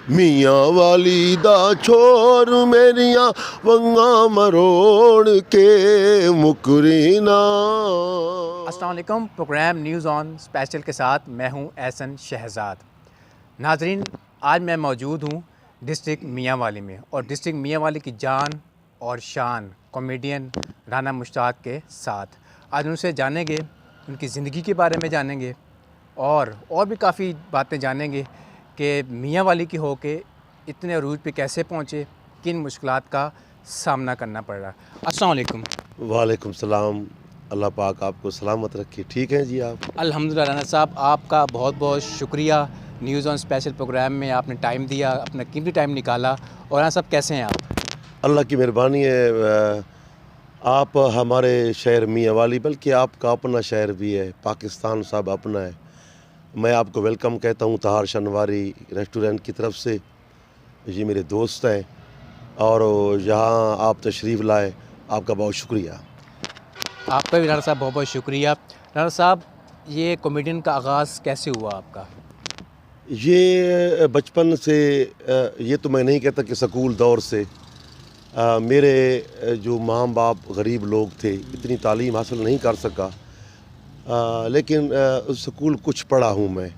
میاں والی دا چھوڑ میریاں ونگاں مروڑ کے مکرینا۔ السلام علیکم، پروگرام نیوز آن اسپیشل کے ساتھ میں ہوں احسن شہزاد۔ ناظرین، آج میں موجود ہوں ڈسٹرکٹ میاں والی میں، اور ڈسٹرکٹ میاں والی کی جان اور شان کامیڈین رانا مشتاق کے ساتھ آج ان سے جانیں گے، ان کی زندگی کے بارے میں جانیں گے اور بھی کافی باتیں جانیں گے کہ میاں والی کی ہو کے اتنے عروج پہ کیسے پہنچے، کن مشکلات کا سامنا کرنا پڑ رہا۔ السلام علیکم۔ وعلیکم السلام، اللہ پاک آپ کو سلامت رکھے۔ ٹھیک ہیں جی آپ؟ الحمدللہ رانا صاحب، آپ کا بہت بہت شکریہ، نیوز آن اسپیشل پروگرام میں آپ نے ٹائم دیا، اپنا قیمتی ٹائم نکالا۔ اور رانا صاحب کیسے ہیں آپ؟ اللہ کی مہربانی ہے، آپ ہمارے شہر میاں والی بلکہ آپ کا اپنا شہر بھی ہے، پاکستان صاحب اپنا ہے۔ میں آپ کو ویلکم کہتا ہوں طاہر شنواری ریسٹورنٹ کی طرف سے، یہ میرے دوست ہیں اور یہاں آپ تشریف لائے، آپ کا بہت شکریہ۔ آپ کا بھی رانا صاحب بہت بہت شکریہ۔ رانا صاحب، یہ کامیڈین کا آغاز کیسے ہوا آپ کا؟ یہ بچپن سے، یہ تو میں نہیں کہتا کہ سکول دور سے، میرے جو ماں باپ غریب لوگ تھے، اتنی تعلیم حاصل نہیں کر سکا، لیکن سکول کچھ پڑھا ہوں میں۔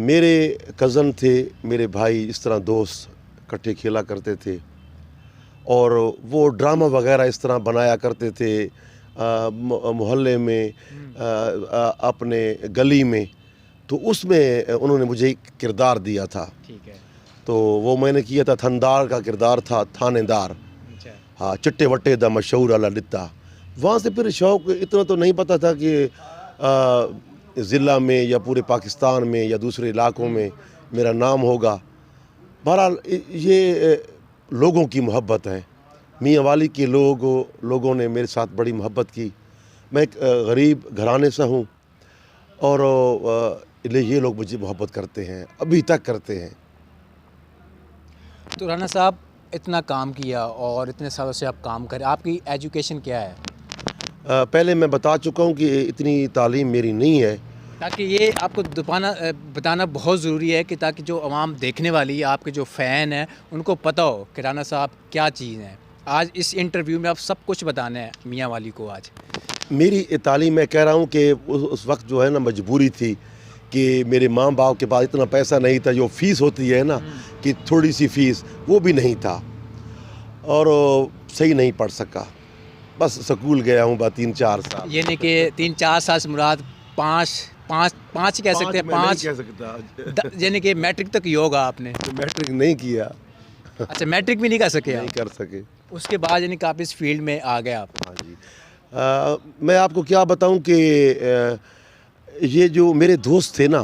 میرے کزن تھے، میرے بھائی، اس طرح دوست اکٹھے کھیلا کرتے تھے اور وہ ڈرامہ وغیرہ اس طرح بنایا کرتے تھے محلے میں، اپنے گلی میں، تو اس میں انہوں نے مجھے ایک کردار دیا تھا، ٹھیک ہے، تو وہ میں نے کیا تھا، تھندار کا کردار تھا، تھانے دار، ہاں، چٹے وٹے دا مشہور والا لتا۔ وہاں سے پھر شوق، اتنا تو نہیں پتہ تھا کہ ضلع میں یا پورے پاکستان میں یا دوسرے علاقوں میں میرا نام ہوگا۔ بہرحال یہ لوگوں کی محبت ہے، میاں والی کے لوگوں نے میرے ساتھ بڑی محبت کی۔ میں ایک غریب گھرانے سے ہوں اور یہ لوگ مجھے محبت کرتے ہیں، ابھی تک کرتے ہیں۔ تو رانا صاحب، اتنا کام کیا اور اتنے سالوں سے آپ کام کریں، آپ کی ایجوکیشن کیا ہے؟ پہلے میں بتا چکا ہوں کہ اتنی تعلیم میری نہیں ہے، تاکہ یہ آپ کو بتانا بہت ضروری ہے کہ تاکہ جو عوام دیکھنے والی، آپ کے جو فین ہیں، ان کو پتہ ہو کہ رانا صاحب کیا چیز ہیں۔ آج اس انٹرویو میں آپ سب کچھ بتانا ہے میاں والی کو۔ آج میری تعلیم، میں کہہ رہا ہوں کہ اس وقت جو ہے نا مجبوری تھی کہ میرے ماں باپ کے پاس اتنا پیسہ نہیں تھا، جو فیس ہوتی ہے نا کہ تھوڑی سی فیس، وہ بھی نہیں تھا اور صحیح نہیں پڑھ سکا، بس سکول گیا ہوں 3-4 سال۔ یعنی کہ 3-4 سال سے مراد پانچ کہہ سکتے ہیں، 5 یعنی کہ میٹرک تک ہی ہوگا آپ نے؟ میٹرک نہیں کیا۔ اچھا، میٹرک بھی نہیں کر سکے؟ نہیں کر سکے۔ اس کے بعد یعنی کہ آپ اس فیلڈ میں آ گئے آپ؟ ہاں جی، میں آپ کو کیا بتاؤں کہ یہ جو میرے دوست تھے نا،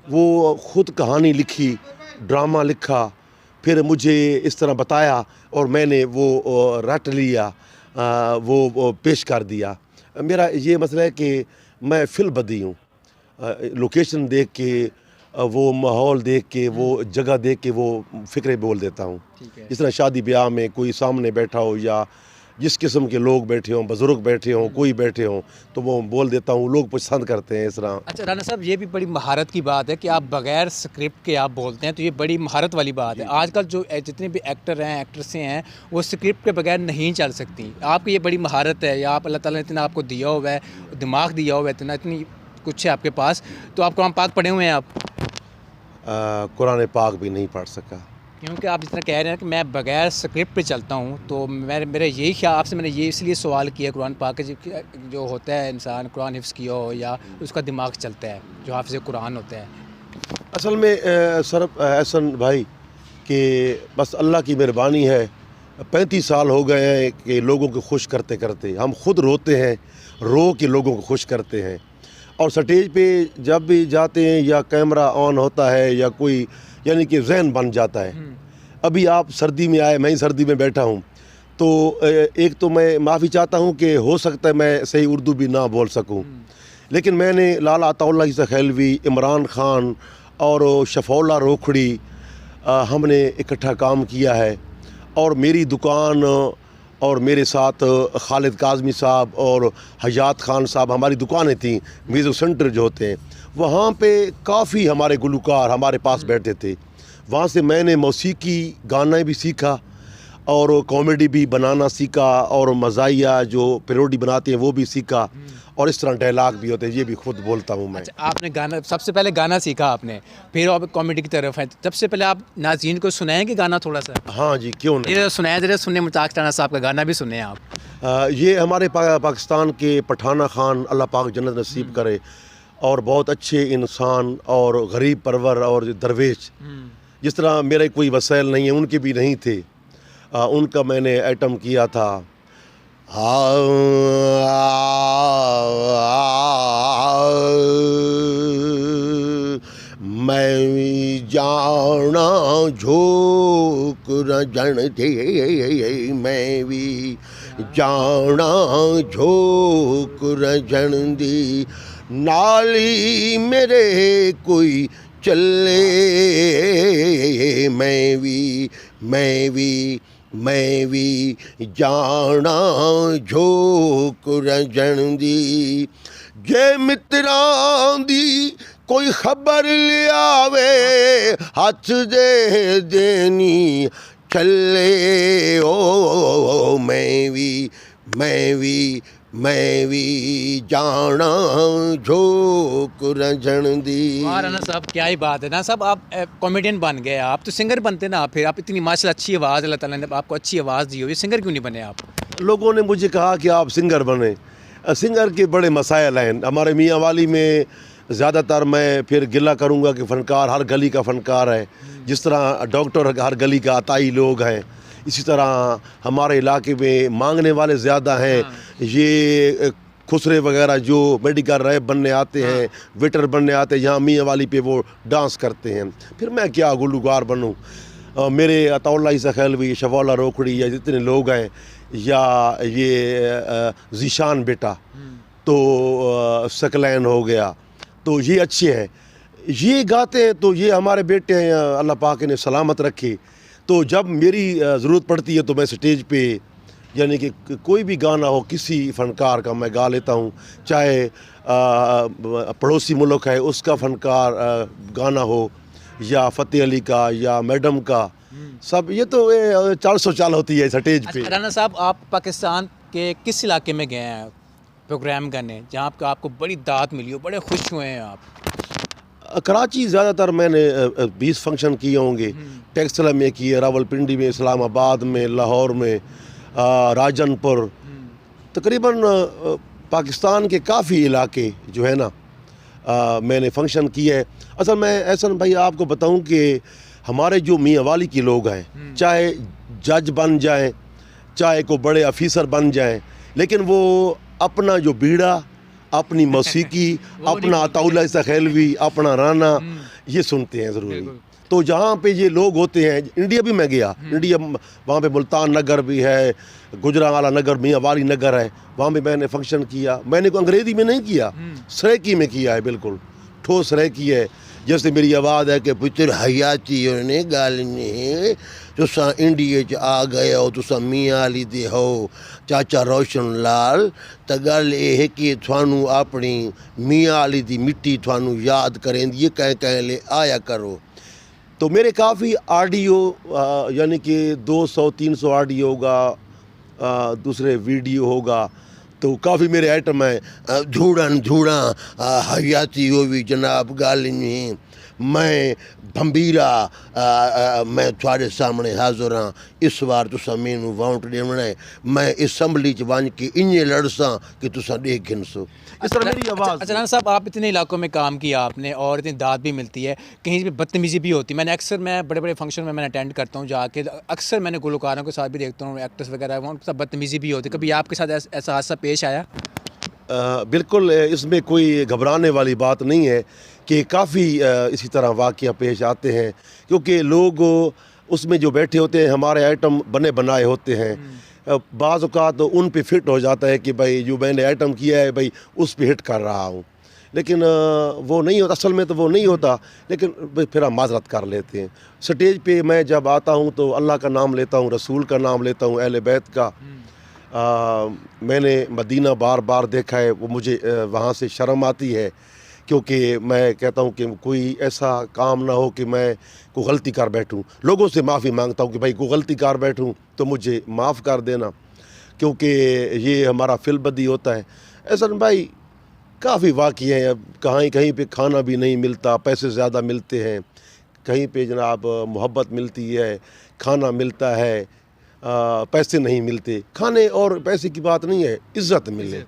وہ خود کہانی لکھی، ڈرامہ لکھا، پھر مجھے اس طرح بتایا اور میں نے وہ رٹ لیا، وہ پیش کر دیا۔ میرا یہ مسئلہ ہے کہ میں فل بدی ہوں، لوکیشن دیکھ کے، وہ ماحول دیکھ کے، وہ جگہ دیکھ کے وہ فکرے بول دیتا ہوں۔ جس طرح شادی بیاہ میں کوئی سامنے بیٹھا ہو یا جس قسم کے لوگ بیٹھے ہوں، بزرگ بیٹھے ہوں، کوئی بیٹھے ہوں، تو وہ بول دیتا ہوں، لوگ پسند کرتے ہیں اس طرح۔ اچھا رانا صاحب، یہ بھی بڑی مہارت کی بات ہے کہ آپ بغیر اسکرپٹ کے آپ بولتے ہیں، تو یہ بڑی مہارت والی بات ہے۔ آج کل جو جتنے بھی ایکٹر ہیں، ایکٹریسیں ہیں، وہ اسکرپٹ کے بغیر نہیں چل سکتی۔ آپ کی یہ بڑی مہارت ہے، یا آپ اللہ تعالیٰ نے اتنا آپ کو دیا ہوا ہے، دماغ دیا ہوا ہے، اتنی کچھ ہے آپ کے پاس۔ تو آپ قرآن پاک پڑھے ہوئے ہیں آپ؟ قرآن پاک بھی نہیں پڑھ سکا، کیونکہ آپ جتنا کہہ رہے ہیں کہ میں بغیر اسکرپٹ پہ چلتا ہوں، تو میرا یہی خیال، آپ سے میں نے یہ اس لیے سوال کیا قرآن پاک کے، جو ہوتا ہے انسان قرآن حفظ کیا ہو یا اس کا دماغ چلتا ہے، جو حافظ قرآن ہوتا ہے۔ اصل میں احسن بھائی کہ بس اللہ کی مہربانی ہے، 35 سال ہو گئے ہیں کہ لوگوں کو خوش کرتے کرتے ہم خود روتے ہیں، رو کے لوگوں کو خوش کرتے ہیں، اور سٹیج پہ جب بھی جاتے ہیں یا کیمرہ آن ہوتا ہے یا کوئی، یعنی کہ ذہن بن جاتا ہے۔ ابھی آپ سردی میں آئے، میں ہی سردی میں بیٹھا ہوں، تو ایک تو میں معافی چاہتا ہوں کہ ہو سکتا ہے میں صحیح اردو بھی نہ بول سکوں، لیکن میں نے لالا عطا اللہ عیسیٰ خیلوی، عمران خان اور شفاء اللہ روکھڑی، ہم نے اکٹھا کام کیا ہے، اور میری دکان اور میرے ساتھ خالد کاظمی صاحب اور حیات خان صاحب، ہماری دکانیں تھیں، میوزک سینٹر جو ہوتے ہیں، وہاں پہ کافی ہمارے گلوکار ہمارے پاس بیٹھتے تھے. وہاں سے میں نے موسیقی گانا بھی سیکھا اور کامیڈی بھی بنانا سیکھا اور مزاحیہ جو پیروڈی بناتے ہیں وہ بھی سیکھا، اور اس طرح ڈائلاگ بھی ہوتے ہیں، یہ بھی خود بولتا ہوں میں. اچھا، آپ نے گانا سب سے پہلے گانا سیکھا آپ نے، پھر آپ کامیڈی کی طرف ہیں. سب سے پہلے آپ ناظرین کو سنائیں گے گانا تھوڑا سا؟ ہاں جی، کیوں نہیں. یہ سنائیں ذرا، سننے مشتاق رانا صاحب کا گانا بھی سنیں آپ. یہ ہمارے پاکستان کے پٹھانہ خان، اللہ پاک جنت نصیب کرے، اور بہت اچھے انسان اور غریب پرور اور درویش، جس طرح میرے کوئی وسائل نہیں ہیں ان کے بھی نہیں تھے، ان کا میں نے ایٹم کیا تھا. میں جانا جھوک رجن تھے، میں بھی جانا جھوک رجن دی، نالی میرے کوئی چلے، میں بھی جانا جھوک رجن دی، جے متران دی کوئی خبر لیاوے، ہاتھ دے دینی چلے، او میں بھی جانا جھوک رجن دی. واہ رانا صاحب، کیا ہی بات ہے نا صاحب. آپ کامیڈین بن گئے، آپ تو سنگر بنتے نا. پھر آپ اتنی ماشاء اللہ اچھی آواز، اللہ تعالیٰ نے آپ کو اچھی آواز دی ہوئی، سنگر کیوں نہیں بنے آپ؟ لوگوں نے مجھے کہا کہ آپ سنگر بنیں. سنگر کے بڑے مسائل ہیں ہمارے میاں والی میں. زیادہ تر میں پھر گلہ کروں گا کہ فنکار ہر گلی کا فنکار ہے، جس طرح ڈاکٹر ہر گلی کا عطائی لوگ ہیں، اسی طرح ہمارے علاقے میں مانگنے والے زیادہ ہیں. یہ خسرے وغیرہ جو میڈیکل ریپ بننے آتے ہیں، ویٹر بننے آتے ہیں، یہاں میاں والی پہ وہ ڈانس کرتے ہیں. پھر میں کیا گلوکار بنوں؟ میرے عطا اللہ عیسیٰ خیلوی، شفاءاللہ روکھڑی، یا جتنے لوگ ہیں، یا یہ ذیشان بیٹا، تو سکلین ہو گیا، تو یہ اچھے ہیں، یہ گاتے ہیں. تو یہ ہمارے بیٹے ہیں، اللہ پاک نے سلامت رکھے. تو جب میری ضرورت پڑتی ہے تو میں سٹیج پہ، یعنی کہ کوئی بھی گانا ہو کسی فنکار کا میں گا لیتا ہوں، چاہے پڑوسی ملک ہے اس کا فنکار گانا ہو، یا فتح علی کا، یا میڈم کا، سب. یہ تو 400 چال ہوتی ہے سٹیج پہ. رانا صاحب، آپ پاکستان کے کس علاقے میں گئے ہیں پروگرام کرنے جہاں آپ کو بڑی دعوت ملی ہو، بڑے خوش ہوئے ہیں آپ؟ کراچی زیادہ تر میں نے 20 فنکشن کیے ہوں گے. ٹیکسلا میں کیے، راول پنڈی میں، اسلام آباد میں، لاہور میں، راجن پور، تقریباً پاکستان کے کافی علاقے جو ہے نا میں نے فنکشن کیے ہے. اصل میں احسن بھائی آپ کو بتاؤں کہ ہمارے جو میاں والی کے لوگ ہیں، چاہے جج بن جائیں، چاہے کوئی بڑے آفیسر بن جائیں، لیکن وہ اپنا جو بیڑا، اپنی موسیقی، اپنا عطا اللہ عیسیٰ خیلوی، اپنا رانا، یہ سنتے ہیں ضروری. تو جہاں پہ یہ لوگ ہوتے ہیں، انڈیا بھی میں گیا، انڈیا وہاں پہ ملتان نگر بھی ہے، گجرانوالہ نگر، میاں والی نگر ہے، وہاں پہ میں نے فنکشن کیا. میں نے کوئی انگریزی میں نہیں کیا، سریکی میں کیا ہے، بالکل ٹھوس سریکی ہے. جیسے میری آواز ہے کہ پتر حیاتی نے گال نہیں، تساں انڈیا چ آ گئے ہو، تساں میاں والی دے ہو، چاچا روشن لال، تو گل یہ ہے کہ تھانوں اپنی میاں والی دی مٹی تھانوں یاد کریں دی، کہیں لے آیا کرو. تو میرے کافی آڈیو، یعنی کہ 200-300 آڈیو ہوگا، دوسرے ویڈیو ہوگا، تو کافی میرے آئٹم ہیں. دھوڑاں حیاتی ہوئی جناب گل نہیں، میں بھمبیرا، میں تھوڑے سامنے حاضر ہاں، اس بار تساں مینوں ووٹ دینا ہے، میں اسمبلی چ ون کے انجے لڑساں کہ تساں دیکھ گھنسو. اس طرح میری آواز. اچھا صاحب، آپ اتنے علاقوں میں کام کیا آپ نے، اور اتنی داد بھی ملتی ہے، کہیں بھی بدتمیزی بھی ہوتی ہے. میں نے اکثر بڑے بڑے فنکشن میں اٹینڈ کرتا ہوں جا کے، اکثر میں نے گلوکاروں کے ساتھ بھی دیکھتا ہوں، ایکٹرس وغیرہ، ان کے ساتھ بدتمیزی بھی ہوتی ہے. کبھی آپ کے ساتھ ایسا حادثہ پیش آیا؟ بالکل، اس میں کوئی گھبرانے والی بات نہیں ہے کہ کافی اسی طرح واقعہ پیش آتے ہیں، کیونکہ لوگ اس میں جو بیٹھے ہوتے ہیں ہمارے آئٹم بنے بنائے ہوتے ہیں. بعض اوقات ان پہ فٹ ہو جاتا ہے کہ بھائی جو میں نے آئٹم کیا ہے بھائی اس پہ ہٹ کر رہا ہوں، لیکن وہ نہیں ہوتا، اصل میں تو وہ نہیں ہوتا، لیکن پھر ہم معذرت کر لیتے ہیں. سٹیج پہ میں جب آتا ہوں تو اللہ کا نام لیتا ہوں، رسول کا نام لیتا ہوں، اہل بیت کا، میں نے مدینہ بار بار دیکھا ہے، وہ مجھے وہاں سے شرم آتی ہے، کیونکہ میں کہتا ہوں کہ کوئی ایسا کام نہ ہو کہ میں کوئی غلطی کر بیٹھوں. لوگوں سے معافی مانگتا ہوں کہ بھائی کوئی غلطی کر بیٹھوں تو مجھے معاف کر دینا، کیونکہ یہ ہمارا فعل بدی ہوتا ہے. احسن بھائی کافی واقعے ہیں، اب کہیں پہ کھانا بھی نہیں ملتا، پیسے زیادہ ملتے ہیں، کہیں پہ جناب محبت ملتی ہے، کھانا ملتا ہے، پیسے نہیں ملتے. کھانے اور پیسے کی بات نہیں ہے، عزت ملے.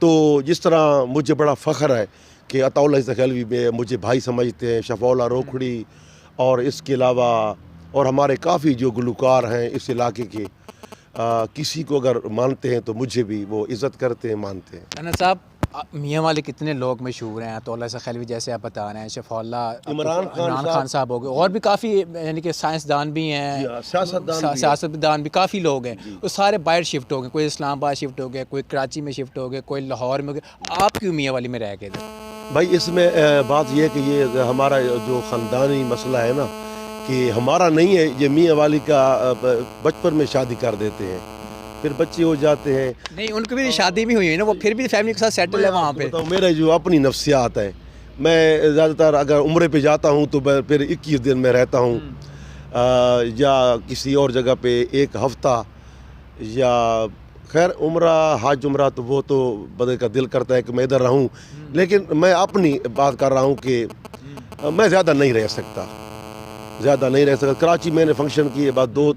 تو جس طرح مجھے بڑا فخر ہے کہ عطا اللہ زکھیلوی میں مجھے بھائی سمجھتے ہیں، شفاء اللہ روکھڑی، اور اس کے علاوہ اور ہمارے کافی جو گلوکار ہیں اس علاقے کے، کسی کو اگر مانتے ہیں تو مجھے بھی وہ عزت کرتے ہیں، مانتے ہیں. انس صاحب، میاں والے کتنے لوگ مشہور ہیں، عطا اللہ زکھیلوی جیسے آپ بتا رہے ہیں، شفاء اللہ عمران خان صاحب ہو گئے، اور بھی کافی یعنی کہ سائنسدان بھی ہیں، سیاستدان بھی کافی لوگ ہیں. وہ سارے باہر شفٹ ہو گئے، کوئی اسلام آباد شفٹ ہو گئے، کوئی کراچی میں شفٹ ہو گئے، کوئی لاہور میں ہو گئے. آپ کیوں میاں والی میں رہ گئے تھے؟ بھائی اس میں بات یہ ہے کہ یہ ہمارا جو خاندانی مسئلہ ہے نا، کہ ہمارا نہیں ہے، یہ میاں والی کا بچپن میں شادی کر دیتے ہیں، پھر بچے ہو جاتے ہیں. نہیں، ان کی بھی شادی بھی ہوئی ہے نا، وہ پھر بھی فیملی کے ساتھ سیٹل ہے وہاں پہ. میرے جو اپنی نفسیات ہے، میں زیادہ تر اگر عمرے پہ جاتا ہوں تو میں پھر 21 دن میں رہتا ہوں، یا کسی اور جگہ پہ 1 ہفتہ، یا خیر عمرہ حج عمرہ تو وہ تو بندے کا دل کرتا ہے کہ میں ادھر رہوں، لیکن میں اپنی بات کر رہا ہوں کہ میں زیادہ نہیں رہ سکتا. کراچی میں نے فنکشن کیے، بعد 2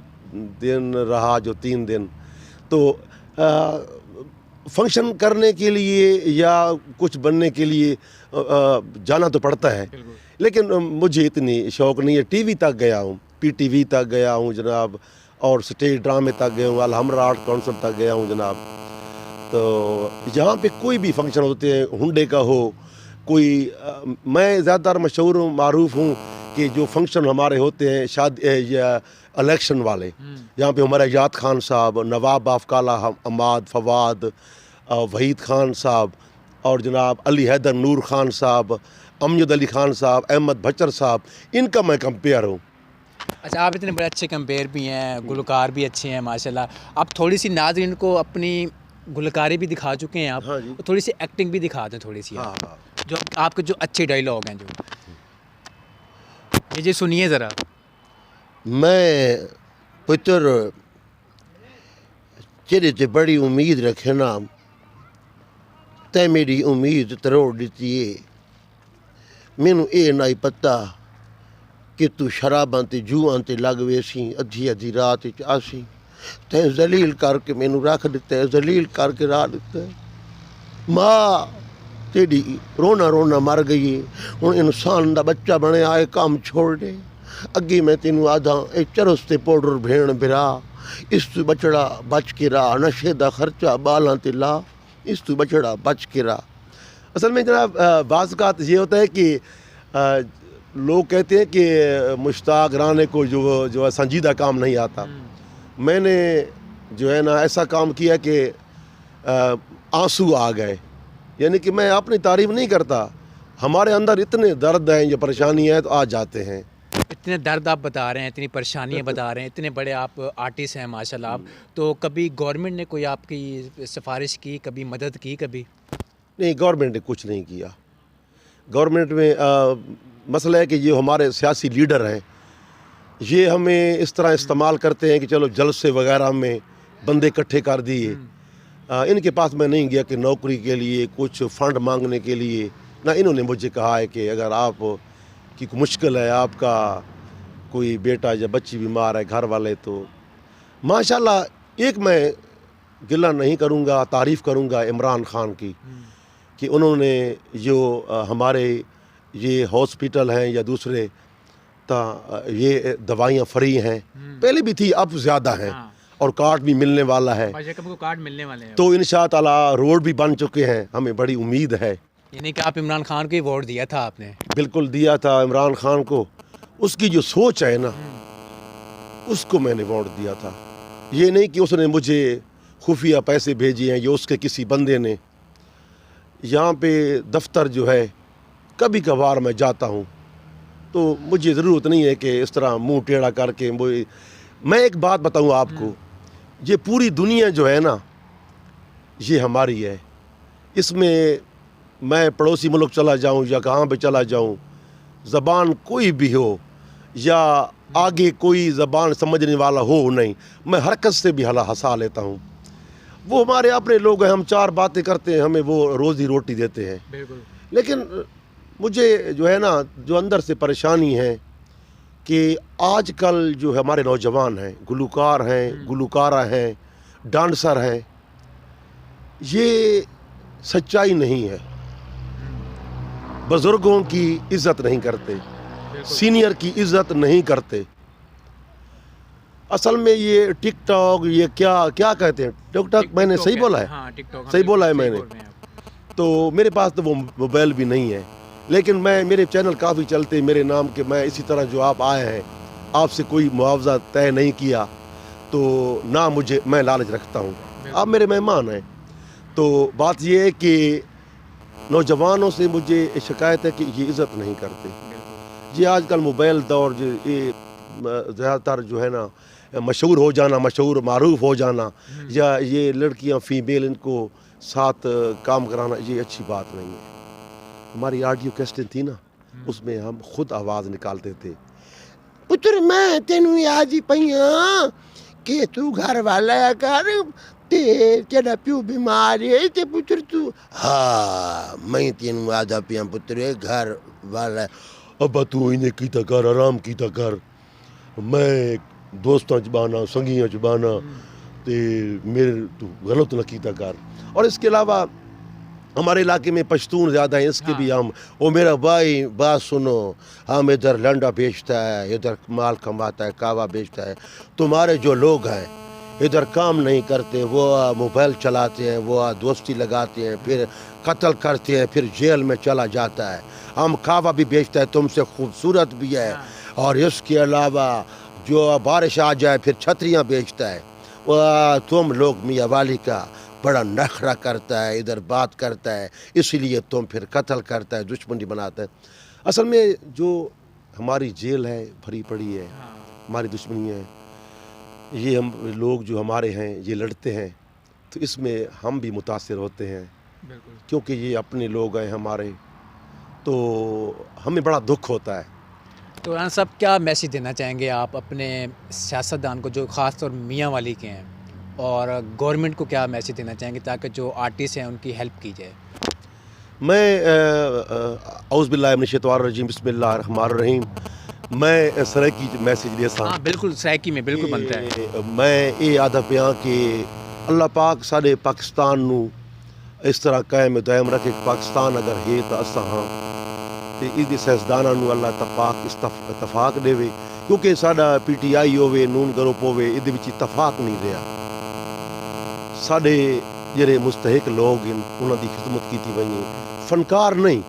دن رہا، جو 3 دن تو فنکشن کرنے کے لیے یا کچھ بننے کے لیے جانا تو پڑتا ہے، لیکن مجھے اتنی شوق نہیں ہے. ٹی وی تک گیا ہوں، پی ٹی وی تک گیا ہوں جناب، اور سٹیج ڈرامے تک گیا ہوں، الحمرا آرٹ کونسل تک گیا ہوں جناب. تو جہاں پہ کوئی بھی فنکشن ہوتے ہیں، ہنڈے کا ہو کوئی، میں زیادہ تر مشہور ہوں، معروف ہوں کہ جو فنکشن ہمارے ہوتے ہیں شادی یا الیکشن والے، جہاں پہ ہمارے یاد خان صاحب، نواب افکالہ اماد فواد، وحید خان صاحب، اور جناب علی حیدر نور خان صاحب، امجد علی خان صاحب، احمد بچر صاحب، ان کا میں کمپیئر ہوں. اچھا، آپ اتنے بڑے اچھے کمپیئر بھی ہیں، گلوکار بھی اچھے ہیں ماشاءاللہ. آپ تھوڑی سی ناظرین کو اپنی گلوکاری بھی دکھا چکے ہیں، آپ تھوڑی سی ایکٹنگ بھی دکھا دیں، تھوڑی سی جو آپ کے جو اچھے ڈائلاگ ہیں جو یہ سنیے ذرا. میں پتر تیرے تے بڑی امید رکھے نا، تے میری امید تروڑ دیتی ہے. مینوں اے نہیں پتا کہ تو شراباں تے جوآں تے لگ ویسی، ادھی رات وچ آسی، تے ذلیل کر کے مینوں رکھ دیتا ہے، ذلیل کر کے راہ دیتا ہے. ماں تیری رونا رونا مر گئی ہے، ہن انسان دا بچہ بنے آئے کام چھوڑ دے. اگے میں تینوں آدھا اے چرس تے پاؤڈر بھیڑ بھرا، اس تو بچڑا بچ کے راہ، نشے دا خرچہ بالاں تے لا، اس تو بچڑا بچ کے راہ. اصل میں جناب بعض اوقات یہ ہوتا ہے کہ لوگ کہتے ہیں کہ مشتاق رانے کو جو ہے سنجیدہ کام نہیں آتا. میں نے جو ہے نا ایسا کام کیا کہ آنسو آ گئے. یعنی کہ میں اپنی تعریف نہیں کرتا، ہمارے اندر اتنے درد ہیں، جو پریشانی ہے تو آ جاتے ہیں. اتنے درد آپ بتا رہے ہیں، اتنی پریشانیاں بتا رہے ہیں، اتنے بڑے آپ آرٹسٹ ہیں ماشاءاللہ. آپ تو کبھی گورنمنٹ نے کوئی آپ کی سفارش کی، کبھی مدد کی؟ کبھی نہیں، گورنمنٹ نے کچھ نہیں کیا. گورنمنٹ میں مسئلہ ہے کہ یہ ہمارے سیاسی لیڈر ہیں، یہ ہمیں اس طرح استعمال کرتے ہیں کہ چلو جلسے وغیرہ میں بندے اکٹھے کر دیے. ان کے پاس میں نہیں گیا کہ نوکری کے لیے کچھ فنڈ مانگنے کے لیے، نہ انہوں نے مجھے کہا ہے کہ اگر آپ کی کوئی مشکل ہے، آپ کا کوئی بیٹا یا بچی بیمار ہے، گھر والے، تو ماشاءاللہ ایک میں گلہ نہیں کروں گا، تعریف کروں گا عمران خان کی، کہ انہوں نے جو ہمارے یہ ہاسپٹل ہیں یا دوسرے یہ دوائیاں فری ہیں، پہلے بھی تھی، اب زیادہ ہیں، اور کارڈ بھی ملنے والا ہے. کارڈ ملنے والے ہیں تو انشاءاللہ روڈ بھی بن چکے ہیں، ہمیں بڑی امید ہے. یعنی کہ آپ عمران خان کو ہی ووٹ دیا تھا آپ نے؟ بالکل دیا تھا عمران خان کو. اس کی جو سوچ ہے نا، اس کو میں نے ووٹ دیا تھا. یہ نہیں کہ اس نے مجھے خفیہ پیسے بھیجے ہیں یا اس کے کسی بندے نے. یہاں پہ دفتر جو ہے کبھی کبھار میں جاتا ہوں، تو مجھے ضرورت نہیں ہے کہ اس طرح منہ ٹیڑھا کر کے. میں ایک بات بتاؤں آپ کو یہ پوری دنیا جو ہے نا یہ ہماری ہے. اس میں میں پڑوسی ملک چلا جاؤں یا کہاں پہ چلا جاؤں, زبان کوئی بھی ہو یا آگے کوئی زبان سمجھنے والا ہو نہیں, میں حرکت سے بھی ہنسا لیتا ہوں. وہ ہمارے اپنے لوگ ہیں, ہم 4 باتیں کرتے ہیں, ہمیں وہ روزی روٹی دیتے ہیں. بالکل. لیکن مجھے جو ہے نا جو اندر سے پریشانی ہے کہ آج کل جو ہمارے نوجوان ہیں, گلوکار ہیں, گلوکارہ ہیں, ڈانسر ہیں, یہ سچائی نہیں ہے. بزرگوں کی عزت نہیں کرتے, سینئر کی عزت نہیں کرتے. اصل میں یہ ٹک ٹاک, یہ کیا کہتے ہیں, ٹک ٹاک, میں نے صحیح بولا ہے؟ ہاں, ٹک ٹاک صحیح بولا ہے میں نے. تو میرے پاس تو وہ موبائل بھی نہیں ہے, لیکن میرے چینل کافی چلتے میرے نام کے. میں اسی طرح جو آپ آئے ہیں, آپ سے کوئی معاوضہ طے نہیں کیا تو نہ میں لالچ رکھتا ہوں, آپ میرے مہمان ہیں. تو بات یہ ہے کہ نوجوانوں سے مجھے شکایت ہے کہ یہ عزت نہیں کرتے. یہ آج کل موبائل دور, یہ زیادہ تر جو ہے نا مشہور ہو جانا, مشہور معروف ہو جانا, یا یہ لڑکیاں فیمیل ان کو ساتھ کام کرانا, یہ اچھی بات نہیں ہے. ہماری آڈیو کیسٹیں تھی نا, اس میں ہم خود آواز نکالتے تھے. پتر میں تینوں یاد ہی پہیاں کہ تو گھر والا کر تے تیرا پیو بیمار ہے تے پتر تو, ہاں میں تینوں آدھا پیاں پتر گھر والا. ابا تو انہیں کیتا کر, آرام کیتا کر, میں دوستاں چبانا, سنگیاں چبانا, تے میرے تو غلط نہ کیتا کر. اور اس کے علاوہ ہمارے علاقے میں پشتون زیادہ ہیں, اس کے بھی ہم, او میرا بھائی بات سنو, ہم ادھر لنڈا بیچتا ہے, ادھر مال کماتا ہے, کعوہ بیچتا ہے. تمہارے جو لوگ ہیں ادھر کام نہیں کرتے, وہ موبائل چلاتے ہیں, وہ دوستی لگاتے ہیں, پھر قتل کرتے ہیں, پھر جیل میں چلا جاتا ہے. ہم کعوہ بھی بیچتا ہے, تم سے خوبصورت بھی ہے, اور اس کے علاوہ جو بارش آ جائے پھر چھتریاں بیچتا ہے. تم لوگ میاں والی کا بڑا نخرہ کرتا ہے, ادھر بات کرتا ہے, اسی لیے تم پھر قتل کرتا ہے, دشمنی بناتا ہے. اصل میں جو ہماری جیل ہے بھری پڑی ہے, ہماری دشمنی ہے, یہ ہم لوگ جو ہمارے ہیں یہ لڑتے ہیں, تو اس میں ہم بھی متاثر ہوتے ہیں, کیونکہ یہ اپنے لوگ ہیں ہمارے, تو ہمیں بڑا دکھ ہوتا ہے. تو رانا صاحب کیا میسیج دینا چاہیں گے آپ اپنے سیاستدان کو جو خاص طور میاں والی کے ہیں, اور گورنمنٹ کو کیا میسیج دینا چاہیں گے تاکہ جو آرٹسٹ ہیں ان کی ہیلپ کی جائے؟ میں اعوذ باللہ من الشیطان الرجیم, بسم اللہ الرحمن الرحیم. میں سرائکی میسیج دے سا, ہاں بالکل سرائکی میں بالکل بنتا ہے. میں یہ آدھا پیاں کہ اللہ پاک سارے پاکستان نو اس طرح قائم دائم رکھے. پاکستان اگر ہے تو اساں ہاں, تے ایدی سیاستداناں نو اللہ پاک اتفاق دے, کیونکہ ساڈا پی ٹی آئی ہوے, نون گروپ ہوے, ایدے وچ اتفاق نہیں رہا. ساڈے جڑے مستحق لوگ ہیں انہاں دی خدمت کیتی ونجے, فنکار نہیں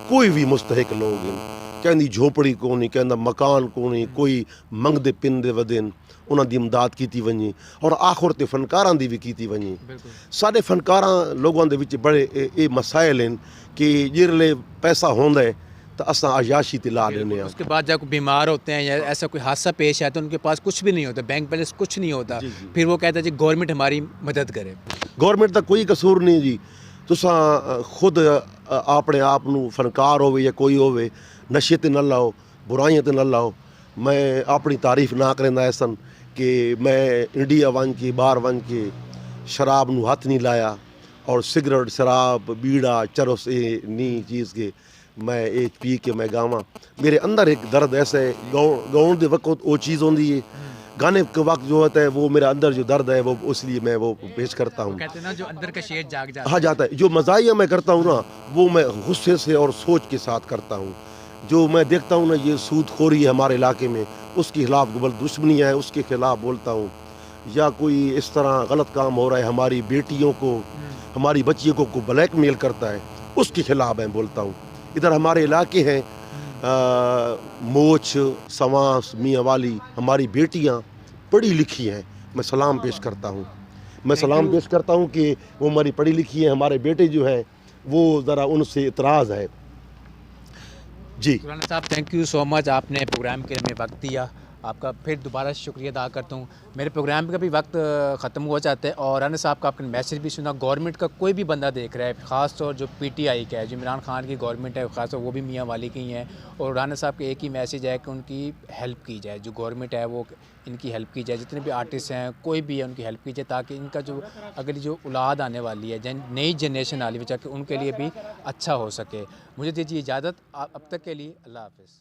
کوئی بھی مستحق لوگ ہیں, کہندی جھوپڑی کو نہیں, کہندا مکان کو نہیں, کوئی منگدے پندے ودین, انہاں دی امداد کیتی ونجے, اور آخر تے فنکاراں دی بھی کیتی ونجے. سارے فنکاراں لوگاں دے وچ بڑے اے مسائل ہیں کہ جڑے پیسہ ہوندا ہے تو اساں عیاشی تے لا لینے ہیں. اس کے بعد جب کوئی بیمار ہوتے ہیں یا ایسا کوئی حادثہ پیش آیا تو ان کے پاس کچھ بھی نہیں ہوتا, بینک بیلنس کچھ نہیں ہوتا, پھر وہ کہتا ہے جی گورنمنٹ ہماری مدد کرے. گورنمنٹ دا کوئی قصور نہیں جی, تساں خود اپنے آپ نو فنکار ہوے یا کوئی ہوے نشے تے نہ لاؤ, برائیاں تے نہ لاؤ. میں اپنی تعریف نہ کریندا ایسن کہ میں انڈیا ون کے باہر ون کے شراب نو ہاتھ نہیں لایا, اور سگریٹ, شراب, بیڑا, چرس نی چیز کے میں ایک پی کے میں گاواں. میرے اندر ایک درد ایسا ہے, گاؤں دے وقت وہ چیز ہوندی ہے, گانے کے وقت جو ہوتا ہے وہ میرا اندر جو درد ہے وہ اس لیے میں وہ پیش کرتا ہوں. کہتے ہیں نا جو اندر کا شیر جاگ جاتا ہے. ہاں جاتا ہے. جو مزاحیہ میں کرتا ہوں نا وہ میں غصے سے اور سوچ کے ساتھ کرتا ہوں. جو میں دیکھتا ہوں نا یہ سود خوری ہے ہمارے علاقے میں, اس کے خلاف دشمنی ہے, اس کے خلاف بولتا ہوں. یا کوئی اس طرح غلط کام ہو رہا ہے, ہماری بیٹیوں کو, ہماری بچیوں کو بلیک میل کرتا ہے, اس کے خلاف میں بولتا ہوں. ادھر ہمارے علاقے ہیں موچ, سوانس, میاں والی, ہماری بیٹیاں پڑھی لکھی ہیں, میں سلام پیش کرتا ہوں. میں سلام پیش کرتا ہوں کہ وہ ہماری پڑھی لکھی ہیں. ہمارے بیٹے جو ہیں وہ ذرا ان سے اعتراض ہے. جی رانا صاحب تھینک یو سو مچ, آپ نے پروگرام کے لیے وقت دیا. آپ کا پھر دوبارہ شکریہ ادا کرتا ہوں. میرے پروگرام کا بھی وقت ختم ہوا چاہتا ہے اور رانا صاحب کا آپ نے میسیج بھی سنا. گورنمنٹ کا کوئی بھی بندہ دیکھ رہا ہے, خاص طور جو پی ٹی آئی کا ہے, جو عمران خان کی گورنمنٹ ہے, خاص طور وہ بھی میاں والی کی ہی ہیں, اور رانا صاحب کے ایک ہی میسیج ہے کہ ان کی ہیلپ کی جائے. جو گورنمنٹ ہے وہ ان کی ہیلپ کی جائے, جتنے بھی آرٹسٹ ہیں کوئی بھی ہے ان کی ہیلپ کی جائے, تاکہ ان کا جو اگلی جو اولاد آنے والی ہے, نئی جنریشن آنے والی ہے, کہ ان کے لیے بھی اچھا ہو سکے. مجھے دیجیے اجازت, اب تک کے لیے اللہ حافظ.